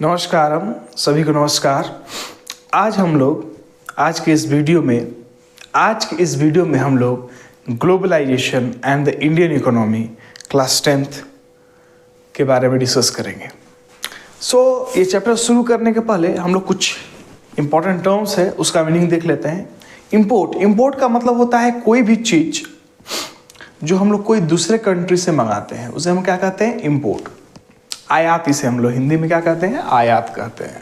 नमस्कारम, सभी को नमस्कार। आज के इस वीडियो में हम लोग globalization and the Indian economy class 10th के बारे में डिस्कस करेंगे। ये चैप्टर शुरू करने के पहले हम लोग कुछ इंपॉर्टेंट टर्म्स है उसका मीनिंग देख लेते हैं। इंपोर्ट का मतलब होता है कोई भी चीज जो हम लोग कोई दूसरे कंट्री से मंगाते हैं उसे हम क्या कहते हैं? इंपोर्ट। आयात इसे हम लोग हिंदी में क्या कहते हैं? आयात कहते हैं।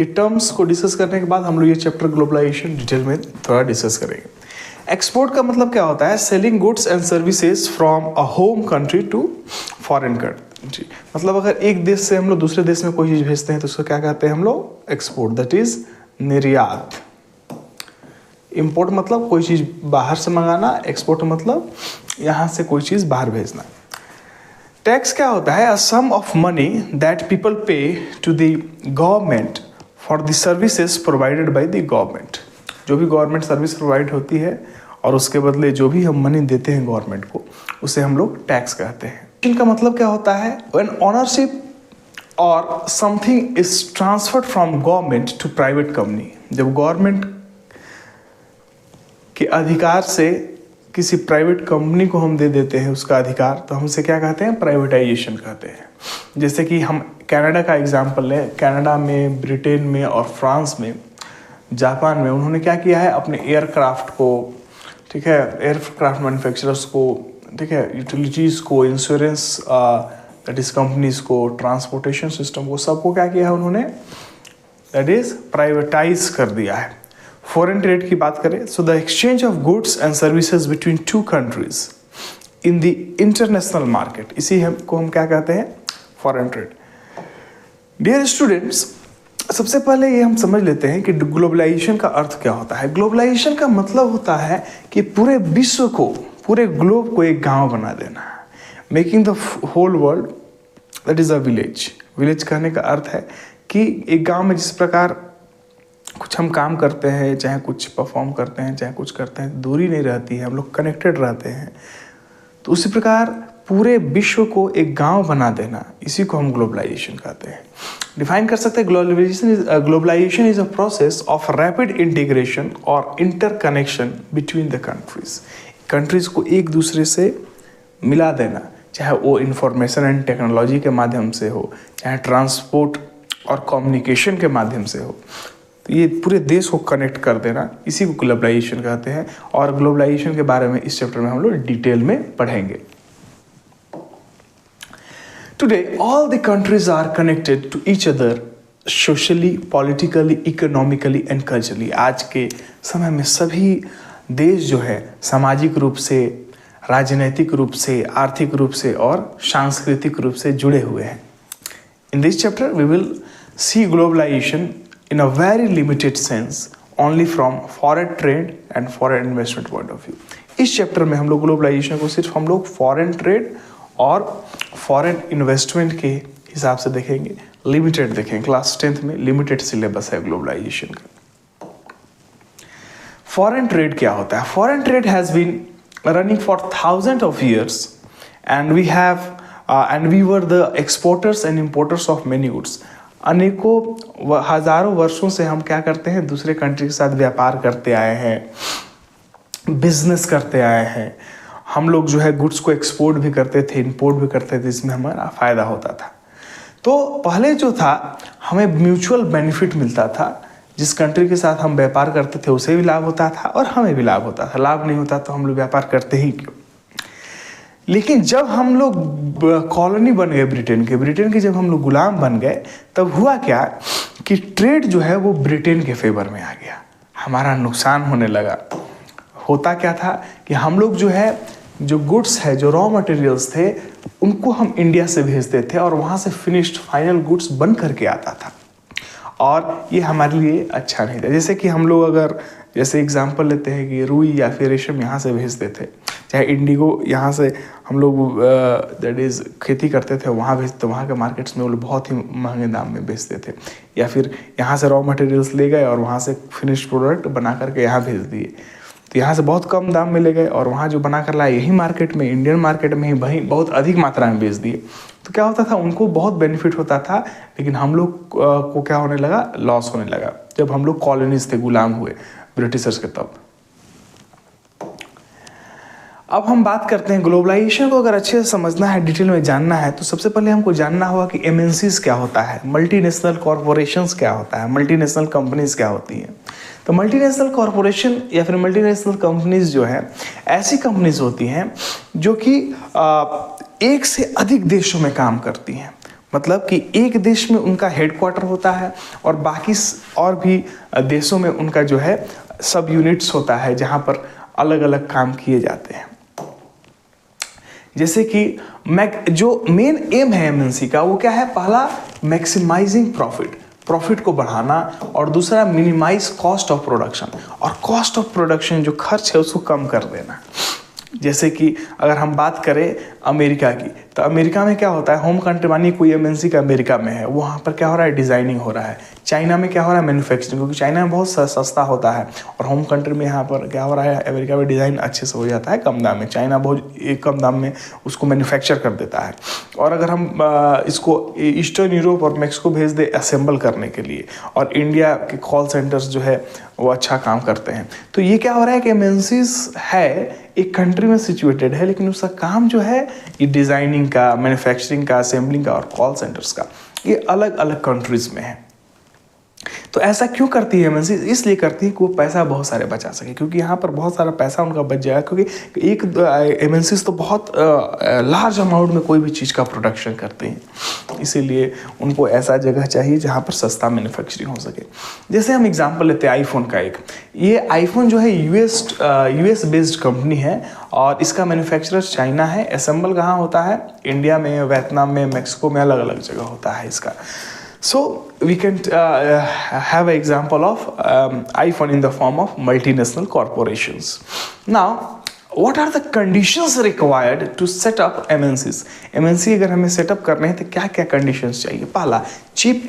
ये टर्म्स को डिस्कस करने के बाद हम लोग ये चैप्टर ग्लोबलाइजेशन डिटेल में थोड़ा डिस्कस करेंगे। एक्सपोर्ट का मतलब क्या होता है? Selling goods and services from a home country to foreign country. मतलब अगर एक देश से हम लोग दूसरे देश में कोई चीज़ भेजते हैं तो उसको क्या कहते हैं हम लोग? एक्सपोर्ट, दैट इज निर्यात। इंपोर्ट मतलब कोई चीज़ बाहर से मंगाना, एक्सपोर्ट मतलब यहाँ से कोई चीज़ बाहर भेजना। टैक्स क्या होता है? A sum of money that people pay to the government for the services provided by the government. जो भी गवर्नमेंट सर्विस प्रोवाइड होती है और उसके बदले जो भी हम मनी देते हैं गवर्नमेंट को उसे हम लोग टैक्स कहते हैं। इनका मतलब क्या होता है? व्हेन ओनरशिप और something is transferred from government to private company. जब गवर्नमेंट के अधिकार से किसी प्राइवेट कंपनी को हम दे देते हैं उसका अधिकार, तो हम इसे क्या कहते हैं? प्राइवेटाइजेशन कहते हैं। जैसे कि हम कनाडा का एग्जांपल लें। कनाडा में, ब्रिटेन में और फ्रांस में, जापान में उन्होंने क्या किया है? अपने एयरक्राफ्ट को, ठीक है, एयरक्राफ्ट मैन्युफैक्चरर्स को, ठीक है, यूटिलिटीज़ को, इंश्योरेंस दैट इज कंपनीज को, ट्रांसपोर्टेशन सिस्टम को, सबको क्या किया है उन्होंने? दैट इज प्राइवेटाइज कर दिया है। फॉरेन ट्रेड की बात करें, so the exchange of goods and services between two countries in the international market, इसी को हम क्या कहते हैं? Foreign trade. डियर स्टूडेंट्स, सबसे पहले ये हम समझ लेते हैं कि ग्लोबलाइजेशन का अर्थ क्या होता है। ग्लोबलाइजेशन का मतलब होता है कि पूरे विश्व को, पूरे ग्लोब को एक गांव बना देना, making the whole world that is a village. Village कहने का अर्थ है कि एक गांव में जिस प्रकार कुछ हम काम करते हैं, चाहे कुछ परफॉर्म करते हैं, चाहे कुछ करते हैं, दूरी नहीं रहती है, हम लोग कनेक्टेड रहते हैं, तो उसी प्रकार पूरे विश्व को एक गांव बना देना, इसी को हम ग्लोबलाइजेशन कहते हैं। डिफाइन कर सकते हैं, globalisation is a process of rapid integration और interconnection between the countries. Countries को एक दूसरे से मिला देना, चाहे वो इंफॉर्मेशन एंड टेक्नोलॉजी के माध्यम से हो, चाहे ट्रांसपोर्ट और कम्युनिकेशन के माध्यम से हो, तो ये पूरे देश को कनेक्ट कर देना, इसी को ग्लोबलाइजेशन कहते हैं। और ग्लोबलाइजेशन के बारे में इस चैप्टर में हम लोग डिटेल में पढ़ेंगे। Today all the countries are connected to each other socially, politically, economically and culturally. आज के समय में सभी देश जो है सामाजिक रूप से, राजनीतिक रूप से, आर्थिक रूप से और सांस्कृतिक रूप से जुड़े हुए हैं। In this chapter we will see globalization in a very limited sense only from foreign trade and foreign investment point of view। इस चैप्टर में हम लोग ग्लोबलाइजेशन को सिर्फ हम लोग फॉरेन ट्रेड और फॉरेन इन्वेस्टमेंट के हिसाब से देखेंगे, लिमिटेड देखेंगे। क्लास 10th में लिमिटेड सिलेबस है ग्लोबलाइजेशन का। फॉरेन ट्रेड क्या होता है? Foreign trade has been running for thousand of years and we were the exporters and importers of many goods. अनेकों हजारों वर्षों से हम क्या करते हैं? दूसरे कंट्री के साथ व्यापार करते आए हैं, बिजनेस करते आए हैं। हम लोग जो है गुड्स को एक्सपोर्ट भी करते थे, इंपोर्ट भी करते थे, इसमें हमारा फ़ायदा होता था। तो पहले जो था हमें म्यूचुअल बेनिफिट मिलता था। जिस कंट्री के साथ हम व्यापार करते थे उसे भी लाभ होता था और हमें भी लाभ होता था। लाभ नहीं होता तो हम लोग व्यापार करते ही क्यों? लेकिन जब हम लोग कॉलोनी बन गए ब्रिटेन के जब हम लोग गुलाम बन गए, तब हुआ क्या कि ट्रेड जो है वो ब्रिटेन के फेवर में आ गया, हमारा नुकसान होने लगा। होता क्या था कि हम लोग जो है, जो गुड्स है, जो रॉ मटेरियल्स थे, उनको हम इंडिया से भेजते थे और वहाँ से फिनिश्ड फाइनल गुड्स बन करके आता था, और ये हमारे लिए अच्छा नहीं था। जैसे कि हम लोग अगर जैसे एग्जांपल लेते हैं कि रुई या फिर रेशम यहाँ से भेजते थे, चाहे इंडिगो यहाँ से हम लोग दैट इज़ खेती करते थे, वहाँ भेजते, वहाँ के मार्केट्स में वो लोग बहुत ही महंगे दाम में बेचते थे। या फिर यहाँ से रॉ मटेरियल्स ले गए और वहाँ से फिनिश्ड प्रोडक्ट बना करके यहाँ भेज दिए, तो यहाँ से बहुत कम दाम में ले गए और वहाँ जो बना कर लाए यही मार्केट में, इंडियन मार्केट में ही वहीं बहुत अधिक मात्रा में बेच दिए। तो क्या होता था, उनको बहुत बेनिफिट होता था, लेकिन हम लोग को क्या होने लगा, लॉस होने लगा जब हम लोग कॉलोनीज थे, गुलाम हुए ब्रिटिशर्स के तब। अब हम बात करते हैं ग्लोबलाइजेशन को अगर अच्छे से समझना है, डिटेल में जानना है, तो सबसे पहले हमको जानना होगा कि एमएनसीज क्या होता है, मल्टीनेशनल कॉरपोरेशंस क्या होता है, मल्टीनेशनल कंपनीज क्या होती हैं। तो मल्टीनेशनल कॉरपोरेशन या फिर मल्टीनेशनल कंपनीज जो है, ऐसी कंपनीज होती हैं जो कि एक से अधिक देशों में काम करती हैं। मतलब कि एक देश में उनका हेडक्वार्टर होता है और बाकी और भी देशों में उनका जो है सब यूनिट्स होता है, जहाँ पर अलग अलग काम किए जाते हैं। जैसे कि जो मेन एम है एमएनसी का, वो क्या है, पहला मैक्सिमाइजिंग प्रॉफिट को बढ़ाना, और दूसरा मिनिमाइज कॉस्ट ऑफ प्रोडक्शन, और कॉस्ट ऑफ प्रोडक्शन जो खर्च है उसको कम कर देना। जैसे कि अगर हम बात करें अमेरिका की, तो अमेरिका में क्या होता है, होम कंट्री मानिए कोई एमएनसी का अमेरिका में है, वहाँ पर क्या हो रहा है, डिज़ाइनिंग हो रहा है। चाइना में क्या हो रहा है, मैन्युफैक्चरिंग, क्योंकि चाइना में बहुत सस्ता होता है, और होम कंट्री में यहाँ पर क्या हो रहा है, अमेरिका में डिज़ाइन अच्छे से हो जाता है कम दाम में, चाइना बहुत कम दाम में उसको मैन्युफैक्चर कर देता है। और अगर हम इसको ईस्टर्न यूरोप और मैक्सिको भेज दे असेंबल करने के लिए, और इंडिया के कॉल सेंटर्स जो है वो अच्छा काम करते हैं, तो ये क्या हो रहा है कि एमएनसीज है एक कंट्री में सिचुएटेड है, लेकिन उसका काम जो है ये डिज़ाइनिंग का, मैन्युफैक्चरिंग का, असेंबलिंग का और कॉल सेंटर्स का, ये अलग अलग कंट्रीज में है। तो ऐसा क्यों करती है एमएनसी? इसलिए करती है कि वो पैसा बहुत सारे बचा सके, क्योंकि यहाँ पर बहुत सारा पैसा उनका बच जाएगा, क्योंकि एक एमएनसी तो बहुत लार्ज अमाउंट में कोई भी चीज़ का प्रोडक्शन करते हैं, इसीलिए उनको ऐसा जगह चाहिए जहाँ पर सस्ता मैन्युफैक्चरिंग हो सके। जैसे हम एग्जांपल लेते हैं आईफोन का, ये आईफोन जो है यूएस बेस्ड कंपनी है, और इसका मैन्युफैक्चरर चाइना है। असेंबल कहाँ होता है, इंडिया में, वियतनाम में, मैक्सिको में, अलग अलग जगह होता है इसका। So we can have an example of iPhone in the form of multinational corporations. Now, what are the conditions required to set up MNCs? MNC अगर हमें सेटअप करने हैं तो क्या क्या कंडीशंस चाहिए? पहला, cheap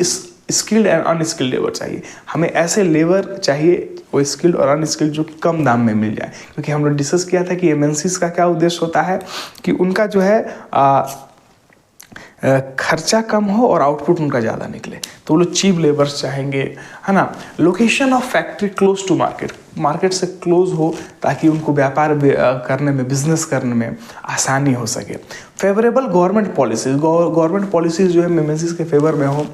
skilled and unskilled labour चाहिए। हमें ऐसे लेबर चाहिए वो स्किल्ड और अनस्किल्ड जो कि कम दाम में मिल जाए, क्योंकि हम लोग डिस्कस किया था कि एमएनसीज का क्या उद्देश्य होता है कि उनका जो है खर्चा कम हो और आउटपुट उनका ज़्यादा निकले, तो वो लोग चीप लेबर्स चाहेंगे, है ना। Location of factory close to market से क्लोज हो, ताकि उनको व्यापार करने में, बिजनेस करने में आसानी हो सके। फेवरेबल गवर्नमेंट पॉलिसीज जो है एमएनसीज के फेवर में हो,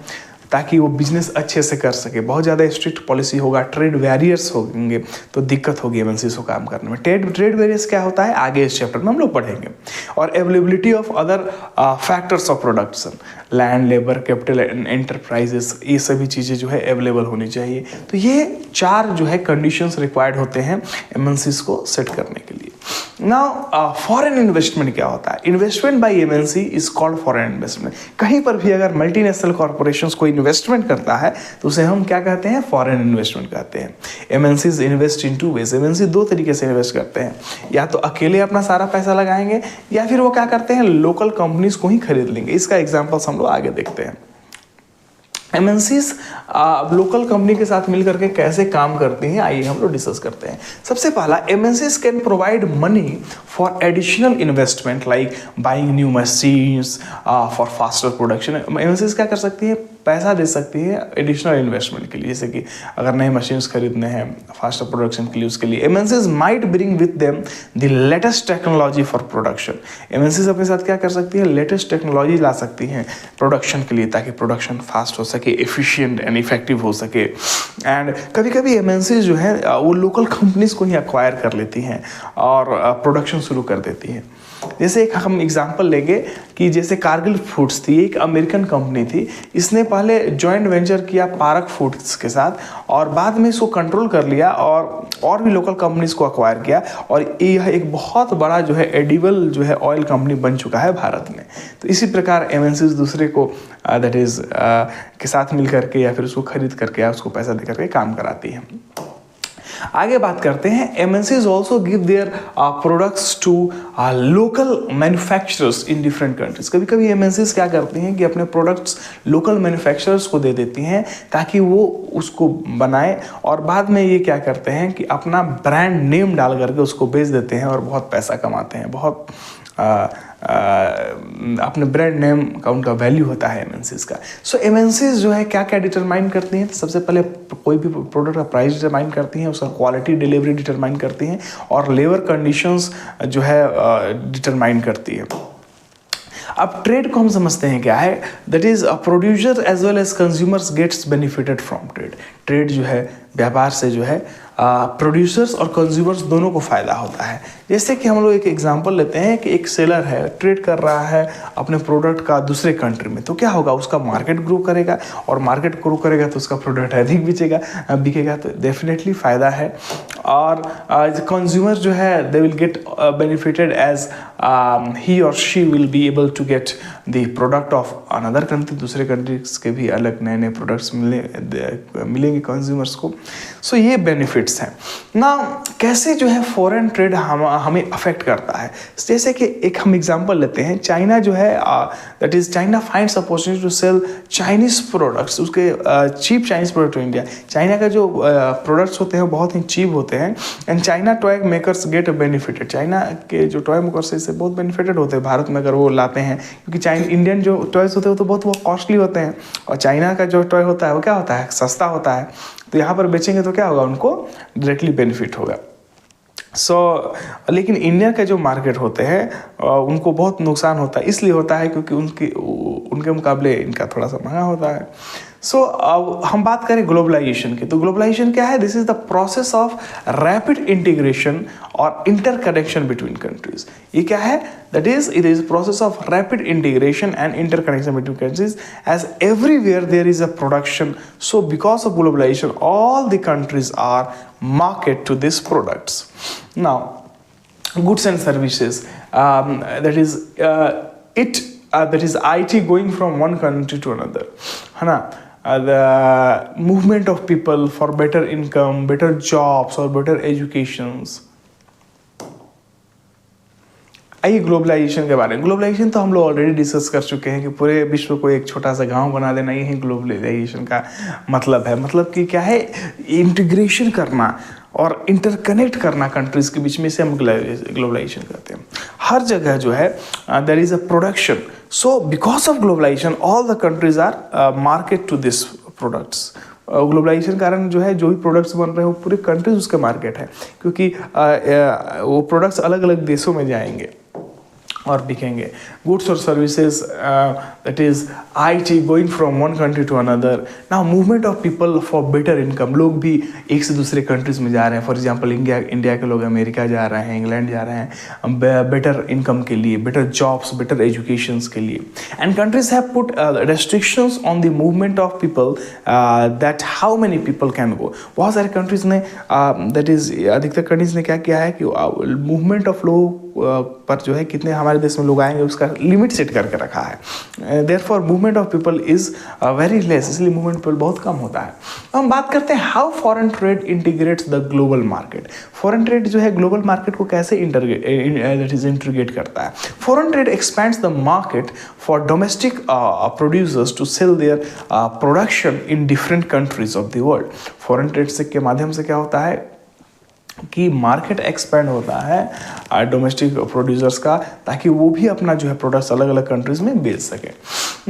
ताकि वो बिजनेस अच्छे से कर सके। बहुत ज़्यादा स्ट्रिक्ट पॉलिसी होगा, ट्रेड बैरियर्स होंगे, तो दिक्कत होगी एमएनसीज को काम करने में। ट्रेड बैरियर्स क्या होता है, आगे इस चैप्टर में हम लोग पढ़ेंगे। और availability of other factors of production, land, labour, capital and enterprises, ये सभी चीज़ें जो है अवेलेबल होनी चाहिए। तो ये चार जो है कंडीशंस रिक्वायर्ड होते हैं एमएनसीज को सेट करने के लिए। नाउ फॉरेन इन्वेस्टमेंट क्या होता है? Investment by MNC is called foreign investment. कहीं पर भी अगर मल्टीनेशनल कॉर्पोरेशंस को इन्वेस्टमेंट करता है तो उसे हम क्या कहते हैं? फॉरेन इन्वेस्टमेंट कहते हैं। MNCs invest in two ways. MNC दो तरीके से इन्वेस्ट करते हैं, या तो अकेले अपना सारा पैसा लगाएंगे, या फिर वो क्या करते हैं, लोकल कंपनीज को ही खरीद लेंगे। इसका एग्जाम्पल्स हम लोग आगे देखते हैं। एमएनसीज लोकल कंपनी के साथ मिलकर के कैसे काम करती हैं, आइए हम लोग डिस्कस करते हैं। सबसे पहला, MNCs can provide money for additional investment like buying new machines for faster production. MNCs क्या कर सकती है? पैसा दे सकती है एडिशनल इन्वेस्टमेंट के लिए, जैसे कि अगर नए मशीन्स खरीदने हैं फास्टर प्रोडक्शन के लिए, उसके लिए MNCs might bring with them the latest technology for production. MNCs अपने साथ क्या कर सकती है? लेटेस्ट टेक्नोलॉजी ला सकती हैं प्रोडक्शन के लिए, ताकि प्रोडक्शन फास्ट हो सके, एफिशिएंट एंड इफेक्टिव हो सके। एंड कभी कभी एमएनसीज जो है वो लोकल कंपनीज को ही एक्वायर कर लेती हैं और प्रोडक्शन शुरू कर देती हैं। जैसे एक हम एग्जांपल लेंगे कि जैसे कारगिल फूड्स थी, एक अमेरिकन कंपनी थी, इसने पहले जॉइंट वेंचर किया पारक फूड्स के साथ, और बाद में इसको कंट्रोल कर लिया और भी लोकल कंपनीज को एक्वायर किया, और यह एक बहुत बड़ा जो है एडिबल जो है ऑयल कंपनी बन चुका है भारत में। तो इसी प्रकार एमएनसीज दूसरे को दैट इज के साथ मिल करके या फिर उसको खरीद करके या उसको पैसा दे करके काम कराती है। आगे बात करते हैं, MNCs also give their products to local manufacturers in different countries. कभी कभी एमएनसीज क्या करती हैं कि अपने प्रोडक्ट्स लोकल मैन्युफैक्चरर्स को दे देती हैं ताकि वो उसको बनाए, और बाद में ये क्या करते हैं कि अपना ब्रांड नेम डाल करके उसको बेच देते हैं और बहुत पैसा कमाते हैं, बहुत अपने ब्रांड नेम का उनका वैल्यू होता है एमएनसीज का। सो एमएनसीज जो है क्या क्या डिटरमाइन करती हैं? सबसे पहले कोई भी प्रोडक्ट का प्राइस डिटरमाइन करती हैं, उसका क्वालिटी डिलीवरी डिटरमाइन करती हैं, और लेबर कंडीशंस जो है डिटरमाइन करती है। अब ट्रेड को हम समझते हैं क्या है, that is producer as well as consumers gets benefited from trade. Trade जो है व्यापार से जो है प्रोड्यूसर्स और कंज्यूमर्स दोनों को फ़ायदा होता है। जैसे कि हम लोग एक एग्जांपल लेते हैं कि एक सेलर है, ट्रेड कर रहा है अपने प्रोडक्ट का दूसरे कंट्री में, तो क्या होगा, उसका मार्केट ग्रो करेगा, और मार्केट ग्रो करेगा तो उसका प्रोडक्ट अधिक बिकेगा, तो डेफिनेटली फ़ायदा है। और कंज्यूमर जो है they will get benefited as he और she will be able to get the product of another country. दूसरे कंट्रीज के भी अलग नए नए प्रोडक्ट्स मिलेंगे कंज्यूमर्स को। सो ये बेनिफिट्स हैं ना। कैसे जो है फॉरेन ट्रेड हमें अफेक्ट करता है, जैसे कि एक हम एग्जांपल लेते हैं, चाइना जो है that is China finds opportunity to sell Chinese products, उसके cheap Chinese product to India. China का जो प्रोडक्ट्स होते हैं बहुत ही चीप होते हैं, and China toy makers get benefited. China के जो टॉय मेकर्स इससे बहुत बेनिफिटेड होते हैं भारत में अगर वो लाते हैं, क्योंकि इंडियन जो टॉयज होते हैं वो तो बहुत कॉस्टली होते हैं, और चाइना का जो टॉय होता है वो क्या होता है, सस्ता होता है। तो यहाँ पर बेचेंगे तो क्या होगा, उनको डायरेक्टली बेनिफिट होगा। लेकिन इंडिया के जो मार्केट होते हैं उनको बहुत नुकसान होता है, इसलिए होता है क्योंकि उनके मुकाबले इनका थोड़ा सा महंगा होता है। अब हम बात करें ग्लोबलाइजेशन की, तो ग्लोबलाइजेशन क्या है? This is the process of rapid integration और इंटरकनेक्शन बिटवीन कंट्रीज। ये क्या है? That is it is process of rapid integration and interconnection between countries, as everywhere there is a production, so because of globalization all the countries are market to these products. Now, goods and services, that is IT going from one country to another, है ना? The movement of people for better income, better jobs or better educations. आइए globalisation के बारे में। Globalisation तो हम लोग already discuss कर चुके हैं कि पूरे विश्व को एक छोटा सा गांव बना देना, यही ग्लोबलाइजेशन का मतलब है। मतलब कि क्या है, इंटीग्रेशन करना और इंटरकनेक्ट करना कंट्रीज के बीच में, से हम ग्लोबलाइजेशन करते हैं। हर जगह जो है there is a production, so because of globalization all the countries are market to this products. Globalization कारण जो है जो भी प्रोडक्ट्स बन रहे हैं वो पूरे कंट्रीज उसके मार्केट है, क्योंकि वो प्रोडक्ट्स अलग अलग देशों में जाएंगे और बिकेंगे। गुड्स और services, that is IT going from one country to another. Now movement of people for better income, लोग भी एक से दूसरे कंट्रीज में जा रहे हैं। फॉर एग्जांपल इंडिया के लोग अमेरिका जा रहे हैं, इंग्लैंड जा रहे हैं बेटर इनकम के लिए, बेटर जॉब्स, बेटर एजुकेशंस के लिए। And countries have put restrictions on the movement of people, that how many people can go. बहुत सारे कंट्रीज ने दैट इज अधिकतर कंट्रीज ने क्या किया है कि मूवमेंट ऑफ लोग पर जो है कितने हमारे देश में लोग आएंगे उसका लिमिट सेट करके रखा है। Therefore movement of people is very less, इसलिए मूवमेंट पीपल बहुत कम होता है। हम बात करते हैं how foreign trade integrates the global market. Foreign trade जो है ग्लोबल मार्केट को कैसे इंटीग्रेट करता है। Foreign trade expands the market for domestic producers to sell their production in different countries of the world. Foreign trade से के माध्यम से क्या होता है कि मार्केट एक्सपेंड होता है डोमेस्टिक प्रोड्यूसर्स का, ताकि वो भी अपना जो है प्रोडक्ट्स अलग अलग कंट्रीज में बेच सके।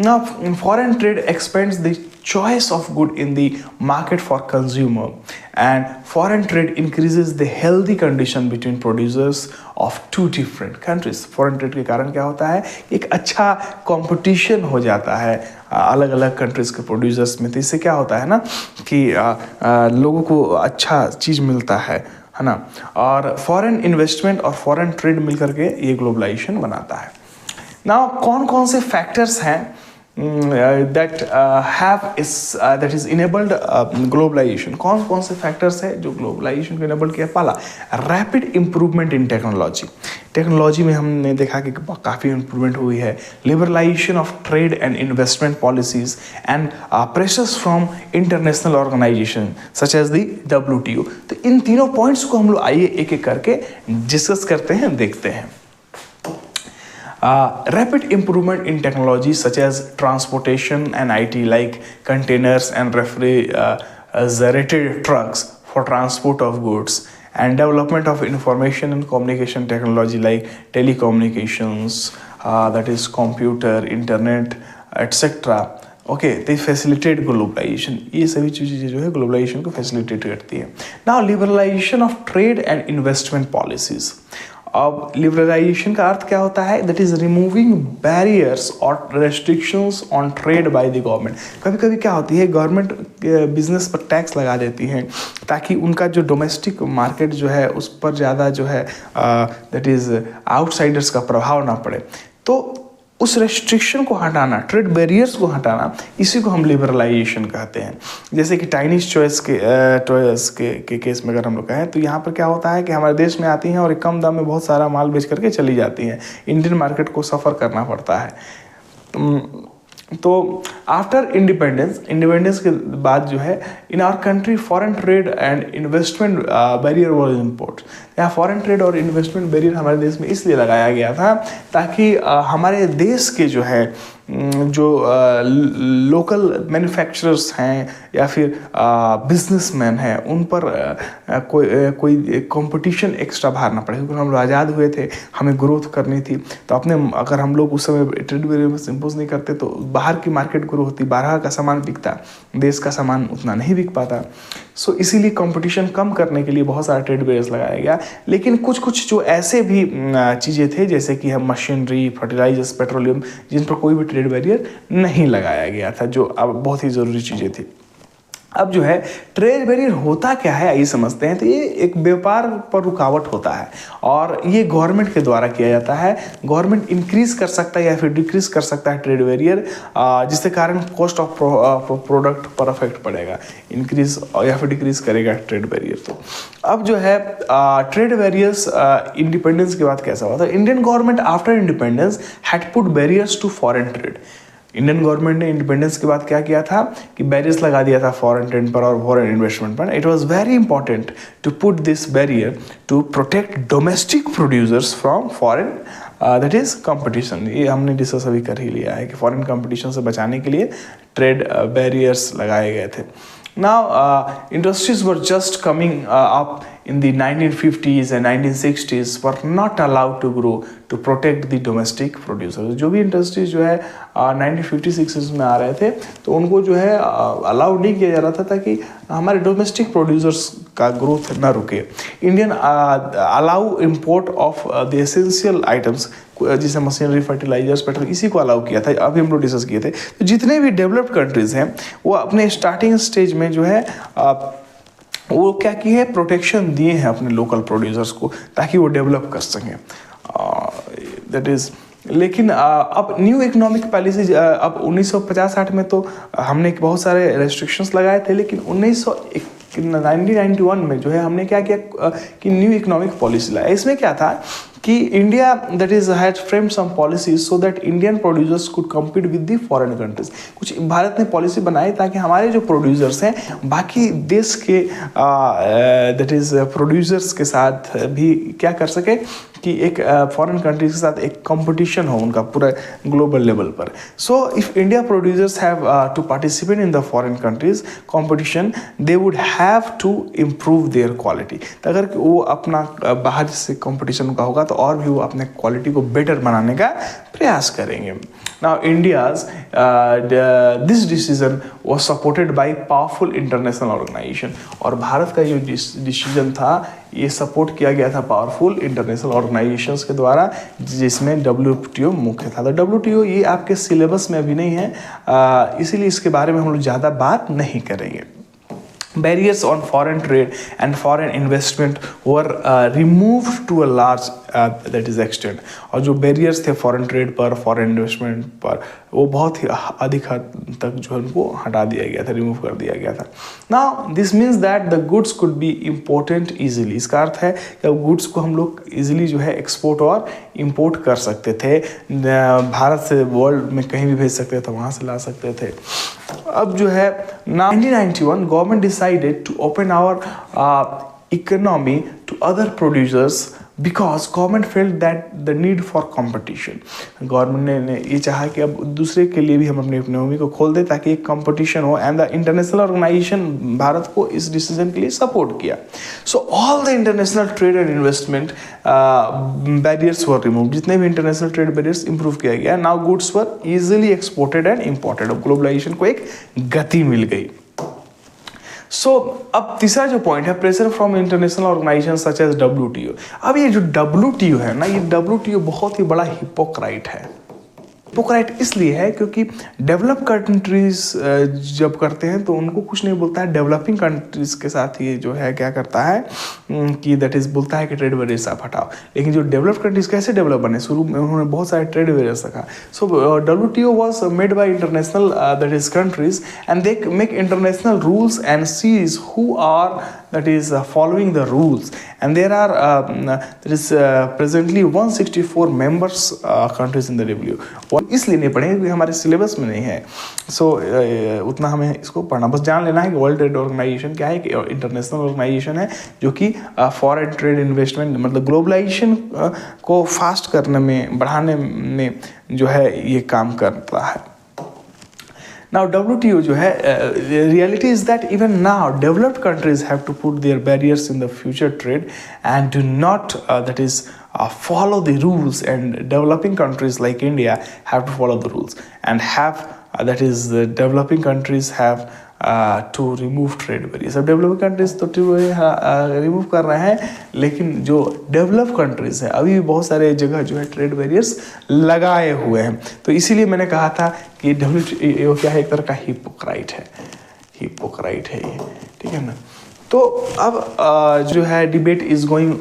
ना foreign trade expands the choice of good in the market for consumer, and foreign trade increases the healthy condition between producers of two different countries. Foreign trade के कारण क्या होता है, एक अच्छा कंपटीशन हो जाता है अलग अलग कंट्रीज के प्रोड्यूसर्स में। तो इससे क्या होता है ना कि लोगों को अच्छा चीज़ मिलता है ना। और फॉरेन इन्वेस्टमेंट और फॉरेन ट्रेड मिलकर के ये ग्लोबलाइजेशन बनाता है। ना कौन कौन से फैक्टर्स हैं दैट इज इनेबल्ड ग्लोबलाइजेशन। कौन कौन से फैक्टर्स है जो ग्लोबलाइजेशन को इनेबल किया। पहला, rapid improvement in technology. Technology में हमने देखा कि काफ़ी इंप्रूवमेंट हुई है। Liberalization of trade and investment policies and pressures from international organisation such as the WTO। तो इन तीनों पॉइंट्स को हम लोग आइए एक एक करके डिस्कस करते हैं, देखते हैं। Rapid improvement in technology such as transportation and IT, like containers and refrigerated trucks for transport of goods, and development of information and communication technology like telecommunications, that is computer, internet, etc. Okay, they facilitate globalization. ये सभी चीज़ें जो है globalisation को facilitate करती है। Now liberalization of trade and investment policies. अब liberalization का अर्थ क्या होता है? दैट इज रिमूविंग बैरियर्स और restrictions on trade by the government. कभी कभी क्या होती है, गवर्नमेंट बिजनेस पर टैक्स लगा देती है ताकि उनका जो डोमेस्टिक मार्केट जो है उस पर ज़्यादा जो है दैट इज आउटसाइडर्स का प्रभाव ना पड़े। तो उस रेस्ट्रिक्शन को हटाना, ट्रेड बैरियर्स को हटाना, इसी को हम लिबरलाइजेशन कहते हैं। जैसे कि चाइनीज टॉयज़ के केस में अगर हम लोग कहें तो यहाँ पर क्या होता है कि हमारे देश में आती हैं और एक कम दाम में बहुत सारा माल बेच करके चली जाती हैं। इंडियन मार्केट को सफ़र करना पड़ता है। तो आफ्टर इंडिपेंडेंस के बाद जो है in our country foreign trade and investment barrier was import. यहाँ फॉरेन ट्रेड और इन्वेस्टमेंट बैरियर हमारे देश में इसलिए लगाया गया था ताकि हमारे देश के जो है जो लोकल मैन्युफैक्चरर्स हैं या फिर बिजनेसमैन हैं उन पर कोई कंपटीशन एक्स्ट्रा भार ना पड़े। क्योंकि हम लोग आज़ाद हुए थे, हमें ग्रोथ करनी थी, तो अपने अगर हम लोग उस समय ट्रेड बैरियर इम्पोज नहीं करते तो बाहर की मार्केट ग्रो होती, बाहर का सामान बिकता, देश का सामान उतना नहीं बिक पाता। सो इसीलिए कंपटीशन कम करने के लिए बहुत सारा ट्रेड बैरियर्स लगाया गया। लेकिन कुछ जो ऐसे भी चीज़ें थे जैसे कि हम मशीनरी, फर्टिलाइजर्स, पेट्रोलियम, जिन पर कोई भी ट्रेड बैरियर नहीं लगाया गया था, जो अब बहुत ही ज़रूरी चीज़ें थी। अब जो है ट्रेड बैरियर होता क्या है आइए समझते हैं। तो ये एक व्यापार पर रुकावट होता है और ये गवर्नमेंट के द्वारा किया जाता है। गवर्नमेंट इंक्रीज कर सकता है या फिर डिक्रीज कर सकता है ट्रेड बैरियर, जिसके कारण कॉस्ट ऑफ प्रोडक्ट पर अफेक्ट पड़ेगा, इंक्रीज या फिर डिक्रीज करेगा ट्रेड बैरियर। तो अब जो है ट्रेड बैरियर्स इंडिपेंडेंस के बाद कैसा हुआ था? Indian government after independence had put barriers to foreign trade. Indian government ने इंडिपेंडेंस के बाद क्या किया था कि बैरियर्स लगा दिया था फॉरेन ट्रेड पर और फॉरेन इन्वेस्टमेंट पर। It was very important to put this barrier to protect domestic producers from foreign that is competition. ये हमने डिस्कस अभी कर ही लिया है कि फॉरेन कंपटीशन से बचाने के लिए ट्रेड बैरियर्स लगाए गए थे। Now, industries were just coming up in the 1950s and 1960s were not allowed to grow to protect the domestic producers. जो भी इंडस्ट्रीज जो है 1950-60s में आ रहे थे तो उनको जो है अलाउ नहीं किया जा रहा था ताकि हमारे डोमेस्टिक प्रोड्यूसर्स का ग्रोथ ना रुके। Indian allow import of the essential items जिसे मशीनरी, फर्टिलाइजर्स, पेट्रोल, इसी को अलाउ किया था। अभी हम लोग डिस्कस किए थे। तो जितने भी डेवलप्ड कंट्रीज हैं वो अपने स्टार्टिंग स्टेज में जो है वो क्या किए हैं, प्रोटेक्शन दिए हैं अपने लोकल प्रोड्यूसर्स को ताकि वो डेवलप कर सकें। दैट इज़ लेकिन अब न्यू इकोनॉमिक पॉलिसी अब 1950-60 में तो हमने बहुत सारे रेस्ट्रिक्शंस लगाए थे, लेकिन 1991 में जो है हमने क्या किया कि न्यू इकोनॉमिक पॉलिसी लाया। इसमें क्या था कि India that is had frame some policies so that Indian producers could compete with the foreign countries. कुछ भारत ने पॉलिसी बनाई ताकि हमारे जो प्रोड्यूसर्स हैं बाकी देश के दैट इज प्रोड्यूसर्स के साथ भी क्या कर सके कि एक फॉरेन कंट्रीज के साथ एक कंपटीशन हो उनका पूरा ग्लोबल लेवल पर। So if India producers have to participate in the foreign countries competition they would have to improve their quality. अगर वो अपना बाहर से कंपटीशन का होगा तो और भी वो अपने क्वालिटी को बेटर बनाने का प्रयास करेंगे। Now India's this decision was supported by powerful international organisation. और भारत का जो डिसीजन था ये सपोर्ट किया गया था पावरफुल इंटरनेशनल ऑर्गेनाइजेशंस के द्वारा, जिसमें WTO मुख्य था। तो WTO ये आपके सिलेबस में अभी नहीं है, इसीलिए इसके बारे में हम लोग ज़्यादा बात नहीं करेंगे। Barriers on foreign trade and foreign investment were removed to a large that is extent। और जो barriers थे foreign trade पर, foreign investment पर, वो बहुत ही अधिक हद तक जो है उनको हटा दिया गया था, रिमूव कर दिया गया था। Now this means that the goods could be imported easily। इसका अर्थ है कि गुड्स को हम लोग इजीली जो है एक्सपोर्ट और इम्पोर्ट कर सकते थे, भारत से वर्ल्ड में कहीं भी भेज सकते थे, वहाँ से ला सकते थे। अब जो है 1991 government decided to open our economy to other producers because government felt that the need for competition. Government ने ये चाहा कि अब दूसरे के लिए भी हम अपनी इकोनॉमी को खोल दें ताकि एक कंपटीशन हो, एंड द इंटरनेशनल ऑर्गेनाइजेशन भारत को इस डिसीजन के लिए सपोर्ट किया। So all the international trade and investment barriers were remove, जितने भी इंटरनेशनल ट्रेड बैरियर्स इंप्रूव किया गया। Now goods were easily exported and imported. अब ग्लोबलाइजेशन को एक गति मिल गई। अब तीसरा जो पॉइंट है, pressure from international organisation such as WTO। अब ये जो WTO है ना, ये WTO बहुत ही बड़ा हिपोक्राइट है। हिपोक्राइट इसलिए है क्योंकि डेवलप कंट्रीज जब करते हैं तो उनको कुछ नहीं बोलता है, डेवलपिंग कंट्रीज के साथ ये जो है क्या करता है कि दैट इज बोलता है कि ट्रेड बैरियर्स आप हटाओ। लेकिन जो डेवलप कंट्रीज कैसे डेवलप बने, शुरू में उन्होंने बहुत सारे ट्रेड बैरियर्स रखा। So WTO was made by international that is countries and they make international rules and sees who are that is following the rules, and there are there is presently 164 members countries in the WTO। इसलिए नहीं पढ़ेंगे क्योंकि हमारे syllabus में नहीं है। उतना हमें इसको पढ़ना, बस जान लेना है कि वर्ल्ड ट्रेड ऑर्गेनाइजेशन क्या है, कि इंटरनेशनल ऑर्गेनाइजेशन है जो कि फॉरेन ट्रेड इन्वेस्टमेंट मतलब ग्लोबलाइजेशन को फास्ट करने में, बढ़ाने में जो है ये काम करता है। Now WTO जो है reality is that even now developed countries have to put their barriers in the future trade and do not that is follow the rules, and developing countries like India have to follow the rules and have that is the developing countries have to remove trade barriers। अब developing countries तो remove कर रहे हैं, लेकिन जो develop countries हैं अभी भी बहुत सारे जगह जो है ट्रेड बैरियर्स लगाए हुए हैं। तो इसीलिए मैंने कहा था कि WTO क्या है, एक तरह का हिपोक्राइट है ये, ठीक है ना। तो अब जो है debate is going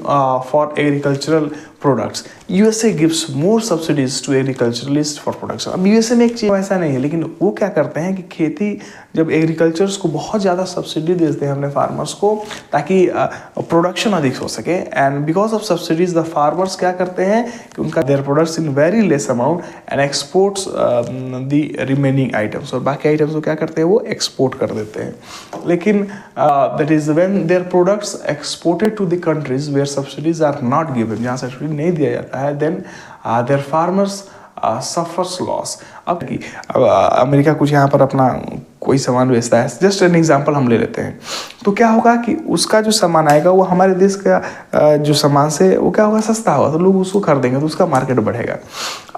for agricultural products. USA gives more subsidies to agriculturalist for production. अब USA में एक चीज़ ऐसा नहीं है, लेकिन वो क्या करते हैं कि खेती जब एग्रीकल्चर्स को बहुत ज़्यादा सब्सिडी देते हैं अपने फार्मर्स को ताकि प्रोडक्शन अधिक हो सके, and because of subsidies the farmers क्या करते हैं कि उनका their products in very less amount and exports the remaining items, और बाकी आइटम्स को क्या करते हैं वो एक्सपोर्ट कर देते हैं। लेकिन that is when their products exported to the countries where subsidies are not given, जहाँ सब्सिडी नहीं दिया जाता है, then their farmers suffers loss. अब अमेरिका कुछ यहाँ पर अपना कोई सामान बेचता है, जस्ट एन एग्जांपल हम ले लेते हैं, तो क्या होगा कि उसका जो सामान आएगा वो हमारे देश का जो सामान से वो क्या होगा, सस्ता होगा, तो लोग उसको खरीदेंगे तो उसका मार्केट बढ़ेगा।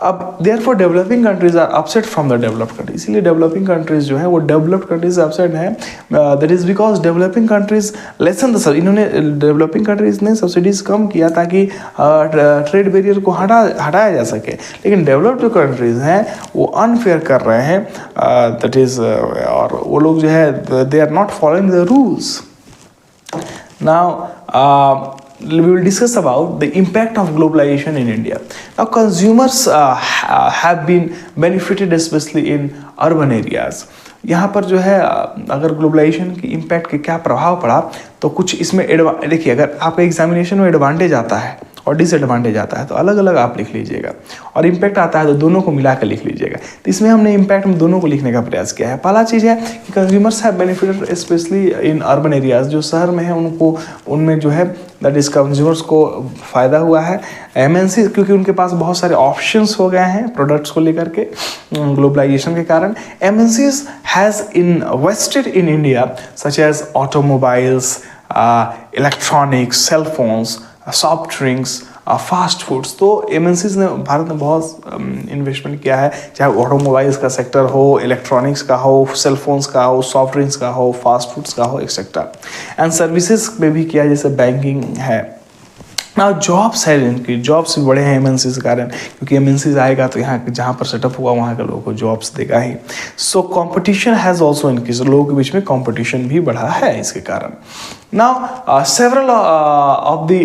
अब therefore developing countries are upset from the developed countries, इसीलिए डेवलपिंग कंट्रीज जो है वो डेवलप्ड कंट्रीज से अपसेट है। That is because developing countries lesson the, इन्होंने डेवलपिंग कंट्रीज ने सब्सिडीज कम किया ताकि ट्रेड बैरियर को हटाया जा सके, लेकिन डेवलप्ड जो कंट्रीज हैं वो अनफेयर कर रहे हैं, दैट इज और वो लोग जो है they are not following the rules. Now we will discuss about the impact of globalization in India. Now consumers have been benefited especially in urban areas. यहाँ पर जो है अगर ग्लोबलाइजेशन की इम्पैक्ट के क्या प्रभाव पड़ा, तो कुछ इसमें देखिए, अगर आपका एग्जामिनेशन में एडवांटेज आता है और डिसएडवांटेज आता है तो अलग अलग आप लिख लीजिएगा, और इम्पैक्ट आता है तो दोनों को मिला कर लिख लीजिएगा। तो इसमें हमने इम्पैक्ट में दोनों को लिखने का प्रयास किया है। पहला चीज़ है कि consumers have benefited specially in urban areas, जो शहर में है उनको, उनमें जो है दैट इज कंज्यूमर्स को फ़ायदा हुआ है। MNC क्योंकि उनके पास बहुत सारे ऑप्शंस हो गए हैं प्रोडक्ट्स को लेकर के ग्लोबलाइजेशन के कारण। MNCs has invested in India such as automobiles, electronics, cell phones, soft drinks, fast foods. तो MNCs ने भारत में बहुत इन्वेस्टमेंट किया है, चाहे ऑटोमोबाइल्स का सेक्टर हो, इलेक्ट्रॉनिक्स का हो, सेल फोन्स का हो, सॉफ्ट ड्रिंक्स का हो, फास्ट फूड्स का हो, एक्सेट्रा। एंड सर्विसेज में भी किया, जैसे बैंकिंग है। ना जॉब्स है, इनकी जॉब्स भी बड़े हैं MNCs के कारण, क्योंकि MNCs आएगा तो यहाँ जहाँ पर सेटअप हुआ वहाँ के लोगों को जॉब्स देगा ही। सो कॉम्पिटिशन हैज़ ऑल्सो इनक्रीज, लोगों के बीच में कॉम्पिटिशन भी बढ़ा है इसके कारण। Now, several of the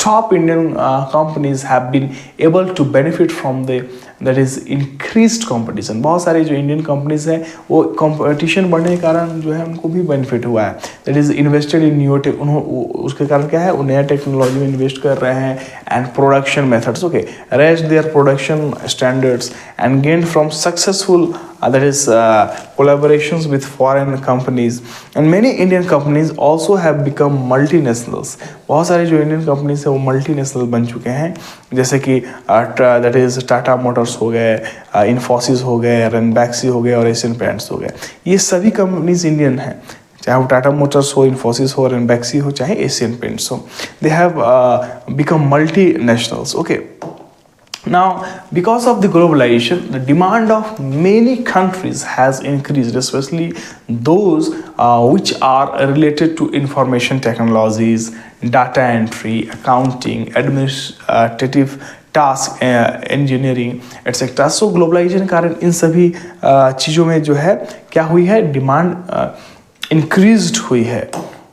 top Indian companies have been able to benefit from that is increased competition। बहुत सारे जो इंडियन कंपनीज हैं वो कंपटीशन बढ़ने के कारण जो है उनको भी बेनिफिट हुआ है। That is invested in new take, उसके कारण क्या है, वो नया टेक्नोलॉजी में इन्वेस्ट कर रहे हैं, and production methods, okay, raise their production standards and gain from successful that is collaborations with foreign companies, and many Indian companies also have become multinationals. बहुत सारी जो इंडियन कंपनीज है वो मल्टीनेशनल बन चुके हैं, जैसे कि दैट इज टाटा मोटर्स हो गए, इन्फोसिस हो गए, रनबैक्सी हो गए और एशियन पेंट्स हो गए। ये सभी कंपनीज इंडियन हैं, चाहे वो टाटा मोटर्स हो, इन्फोसिस हो, रनबैक्सी हो, चाहे एशियन पेंट्स हो। They have become multi nationals. Okay, now because of the globalization, the demand of many countries has increased, especially those which are related to information technologies, data entry, accounting, administrative task, engineering etcetera. So globalisation के कारण इन सभी चीज़ों में जो है क्या हुई है, डिमांड इंक्रीज्ड हुई है।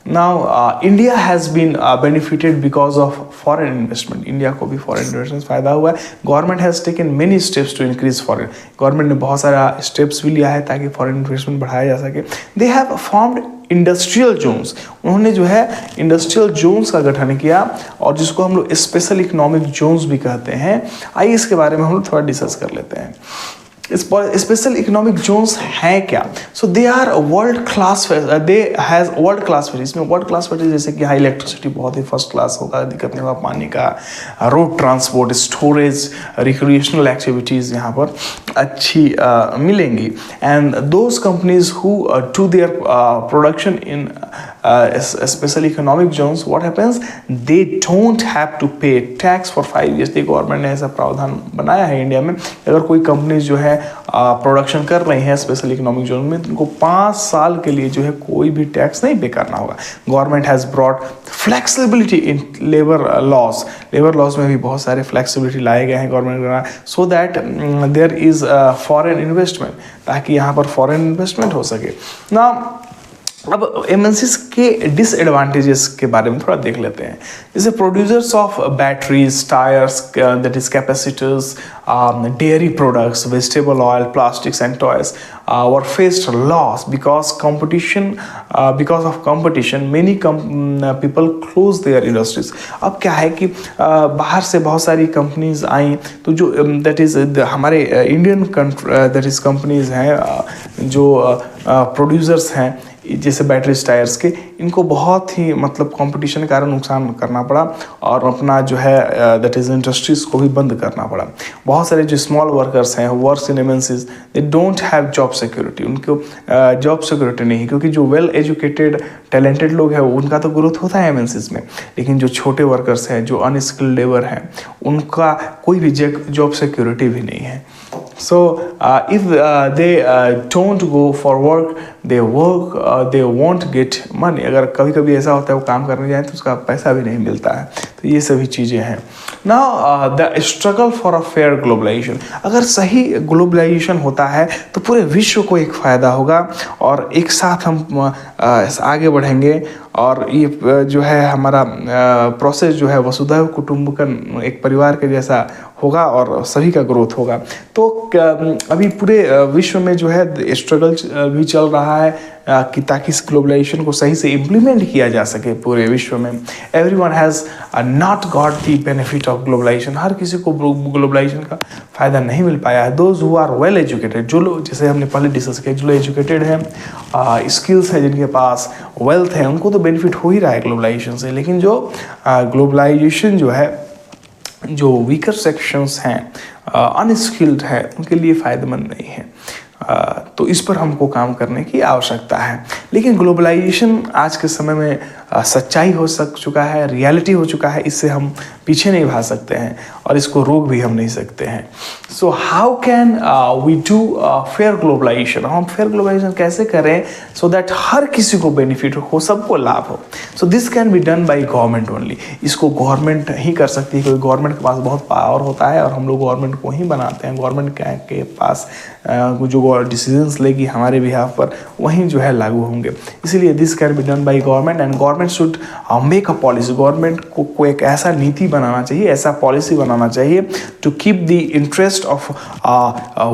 Now India has been benefited because of foreign investment. India को भी फॉरेन इन्वेस्टमेंट फ़ायदा हुआ है। Government has taken many steps to increase foreign. Government ने बहुत सारा स्टेप्स भी लिया है ताकि फॉरेन इन्वेस्टमेंट बढ़ाया जा सके। They have formed industrial zones. उन्होंने जो है इंडस्ट्रियल जोन्स का गठन किया, और जिसको हम लोग स्पेशल इकोनॉमिक जोन्स भी कहते हैं। आइए इसके बारे में हम लोग थोड़ा डिस्कस कर लेते हैं। स्पेशल इकोनॉमिक जोन्स हैं क्या? So they are world class, they has world class facilities. इसमें वर्ल्ड क्लास फैसिलिटीज जैसे कि हाई इलेक्ट्रिसिटी बहुत ही फर्स्ट क्लास होगा, दिक्कत नहीं होगा पानी का, road transport, storage, recreational activities यहाँ पर अच्छी मिलेंगी। And those companies who do their production in special economic zones, what happens, they don't have to pay tax for 5 years। गवर्नमेंट ने ऐसा प्रावधान बनाया है इंडिया में, अगर कोई कंपनीज जो है प्रोडक्शन कर रही हैं स्पेशल इकोनॉमिक जोन में, तो उनको 5 साल के लिए जो है कोई भी टैक्स नहीं पे करना होगा। Government has brought flexibility in labour laws. Labour laws में भी बहुत सारे फ्लेक्सिबिलिटी लाए गए हैं गवर्नमेंट द्वारा, so that there is foreign investment, ताकि यहाँ पर फॉरेन इन्वेस्टमेंट हो सके ना। अब एमएनसीज के डिसएडवांटेजेस के बारे में थोड़ा देख लेते हैं। जैसे producers of batteries, tyres, that is capacitors, dairy products, vegetable oil, plastics and toys were faced loss because competition, because of competition many people close their industries. अब क्या है कि बाहर से बहुत सारी कंपनीज आई, तो जो दैट इज़ हमारे इंडियन दैट इज़ कंपनीज हैं जो प्रोड्यूसर्स हैं जैसे बैटरीज, टायर्स के, इनको बहुत ही मतलब कंपटीशन के कारण नुकसान करना पड़ा, और अपना जो है दैट इज़ इंडस्ट्रीज़ को भी बंद करना पड़ा। बहुत सारे जो स्मॉल वर्कर्स हैं, works in MNCs, they don't have job security. उनको जॉब सिक्योरिटी नहीं है, क्योंकि जो वेल एजुकेटेड टैलेंटेड लोग हैं उनका तो ग्रोथ होता है एमएनसीज में, लेकिन जो छोटे वर्कर्स हैं, जो अनस्किल्ड लेबर हैं, उनका कोई भी जॉब सिक्योरिटी भी नहीं है। So if they don't go for work, they won't get money। अगर कभी कभी ऐसा होता है वो काम करने जाए तो उसका पैसा भी नहीं मिलता है। तो ये सभी चीज़ें हैं। Now the struggle for a fair globalization। अगर सही ग्लोबलाइजेशन होता है तो पूरे विश्व को एक फ़ायदा होगा, और एक साथ हम आगे बढ़ेंगे, और ये जो है हमारा प्रोसेस जो है वसुधैव कुटुंबकम, एक परिवार के जैसा होगा, और सभी का ग्रोथ होगा। तो अभी पूरे विश्व में जो है स्ट्रगल भी चल रहा है कि ताकि इस ग्लोबलाइजेशन को सही से इम्प्लीमेंट किया जा सके पूरे विश्व में। Everyone has not got the benefit of globalisation. हर किसी को ग्लोबलाइजेशन का फ़ायदा नहीं मिल पाया है। Those who are well educated, जो लोग, जैसे हमने पहले डिस्कस किया, जो लोग एजुकेटेड हैं, स्किल्स हैं, जिनके पास वेल्थ है, उनको तो बेनिफिट हो ही रहा है ग्लोबलाइजेशन से। लेकिन जो ग्लोबलाइजेशन जो है, जो वीकर सेक्शंस हैं, अनस्किल्ड है, उनके लिए फ़ायदेमंद नहीं है। तो इस पर हमको काम करने की आवश्यकता है। लेकिन ग्लोबलाइजेशन आज के समय में सच्चाई हो चुका है, रियलिटी हो चुका है, इससे हम पीछे नहीं भाग सकते हैं, और इसको रोक भी हम नहीं सकते हैं। So how can we do fair globalisation? हम फेयर ग्लोबलाइजेशन कैसे करें सो दैट हर किसी को बेनिफिट हो, सबको लाभ हो? So this can be done by government only. इसको गवर्नमेंट ही कर सकती है, क्योंकि गवर्नमेंट के पास बहुत पावर होता है, और हम लोग गवर्नमेंट को ही बनाते हैं। गवर्नमेंट के पास जो डिसीजंस लेगी हमारे बिहाफ पर, वहीं जो है लागू होंगे। इसीलिए this can be done by government, and government should make a policy. Government को एक ऐसा नीति बनाना चाहिए, ऐसा पॉलिसी बनाना चाहिए to keep the interest of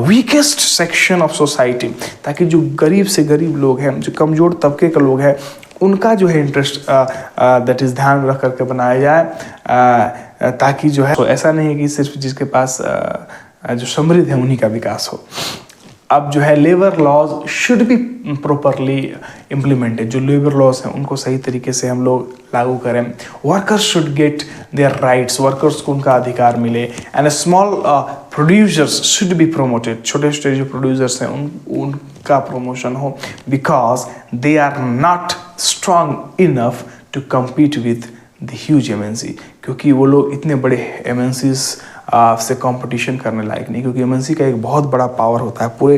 weakest section of society, ताकि जो गरीब से गरीब लोग हैं, जो कमज़ोर तबके के लोग हैं, उनका जो है इंटरेस्ट दैट इज़ ध्यान रख करके बनाया जाए, ताकि जो है तो ऐसा नहीं है कि सिर्फ जिसके पास जो समृद्ध है उन्हीं का विकास हो। अब जो है labour laws should be properly implemented. जो लेबर लॉज हैं उनको सही तरीके से हम लोग लागू करें। Workers should get their rights, workers को उनका अधिकार मिले। And small producers should be promoted, छोटे छोटे जो प्रोड्यूसर्स हैं उनका प्रमोशन हो, because they are not strong enough to compete with the huge MNC, क्योंकि वो लोग इतने बड़े एमएनसीज से कंपटीशन करने लायक नहीं, क्योंकि एमएनसी का एक बहुत बड़ा पावर होता है पूरे